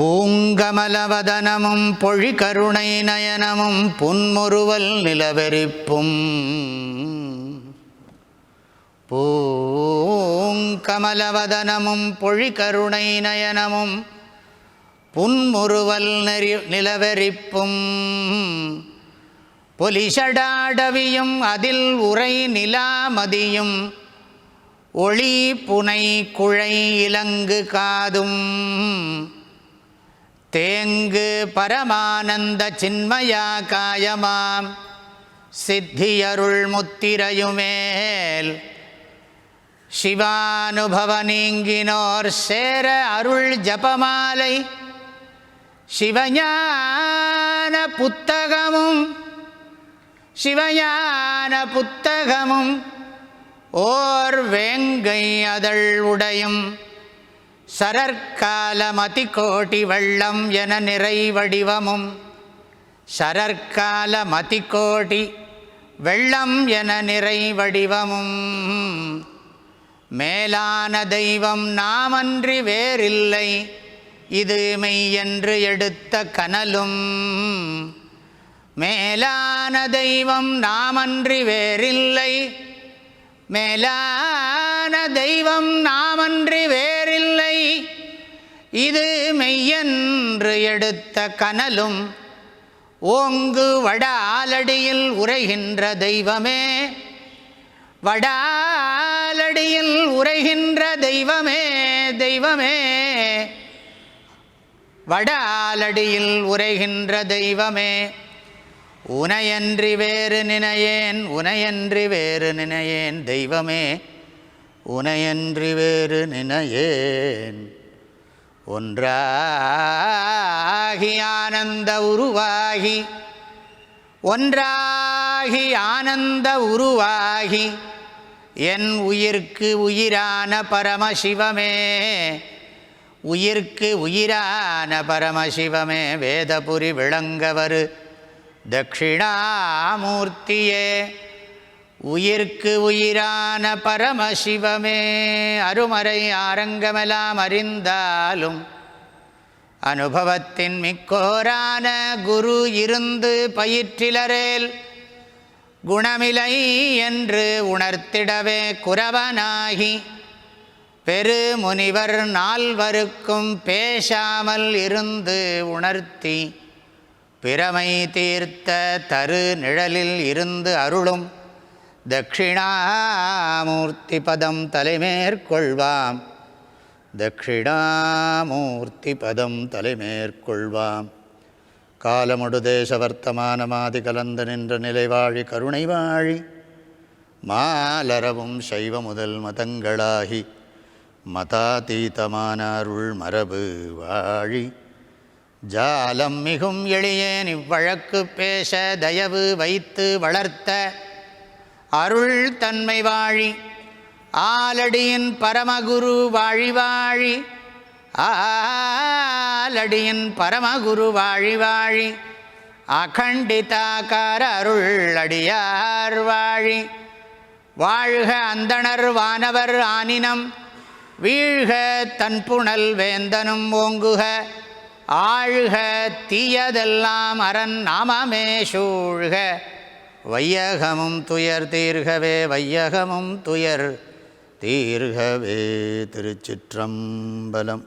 பூங்கமலவதனமும் பொழிகருணை நயனமும் புன்முறுவல் நிலவெறிப்பும். பூங்கமலவதனமும் பொழிகருணை நயனமும் புன்முறுவல் நிலவெறிப்பும். பொலிஷடாடவியும் அதில் உரை நிலாமதியும் ஒளி புனை குழை இலங்கு காதும். தேங்கு பரமானந்த சின்மயா காயமாம் சித்தியருள் முத்திரையுமேல் சிவானுபவ நீங்கினோர் சேர அருள் ஜபமாலை சிவஞான புத்தகமும் சிவஞான புத்தகமும் ஓர் வேங்கை அதழ் உடையும் சரற்கால மதிகோட்டி வெள்ளம் என நிறை வடிவமும். சரற்கால மதிகோட்டி வெள்ளம் என நிறை வடிவமும். மேலான தெய்வம் நாமன்றி வேறில்லை இது மெய்யென்று எடுத்த கனலும். மேலான தெய்வம் நாமன்றி வேறில்லை, மேலான தெய்வம் நாமன்றி வேறில்லை இது மெய்யென்று எடுத்த கனலும். ஓங்கு வடாலடியில் உரைகின்ற தெய்வமே, வடாலடியில் உரைகின்ற தெய்வமே, தெய்வமே வடாலடியில் உரைகின்ற தெய்வமே. உனையன்றி வேறு நினையேன், உனையன்றி வேறு நினையேன் தெய்வமே, உனையன்றி வேறு நினையேன். ஒன்றாகி ஆனந்த உருவாகி, ஒன்றாகி ஆனந்த உருவாகி என் உயிர்க்கு உயிரான பரமசிவமே, உயிர்க்கு உயிரான பரமசிவமே. வேதபுரி விளங்கவரு தட்சிணாமூர்த்தியே, உயிர்க்கு உயிரான பரமசிவமே. அருமறை ஆரங்கமெல்லாம் அறிந்தாலும் அனுபவத்தின் மிக்கோரான குரு இருந்து பயிற்றிலரேல் குணமிலை என்று உணர்த்திடவே குரவனாகி பெரு முனிவர் நால்வருக்கும் பேசாமல் இருந்து உணர்த்தி பிரமை தீர்த்த தரு நிழலில் இருந்து அருளும் தட்சிணாமூர்த்தி பதம் தலைமேற்கொள்வாம், தட்சிணாமூர்த்தி பதம் தலைமேற்கொள்வாம். காலமுடு தேச வர்த்தமானமாதி கலந்து நின்ற நிலைவாழி கருணை வாழி மாலரவும் சைவ முதல் மதங்களாகி மதாதீதமான அருள் மரபு வாழி. ஜாலம் மிகும் எளியேன் இவ்வழக்கு பேச தயவு வைத்து வளர்த்த அருள் தன்மை வாழி. ஆலடியின் பரமகுரு வாழி வாழி, ஆலடியின் பரமகுரு வாழி வாழி. அகண்டிதாகார அருள் அடியார் வாழி. வாழ்க அந்தணர் வானவர் ஆனினம் வீழ்க தன்புணல் வேந்தனும் ஓங்குக. ஆழ்க தீயதெல்லாம் அரண் நாமமே சூழ்க. வையகமும் துயர் தீர்கவே, வையகமும் துயர் தீர்கவே. திருச்சிற்றம்பலம்.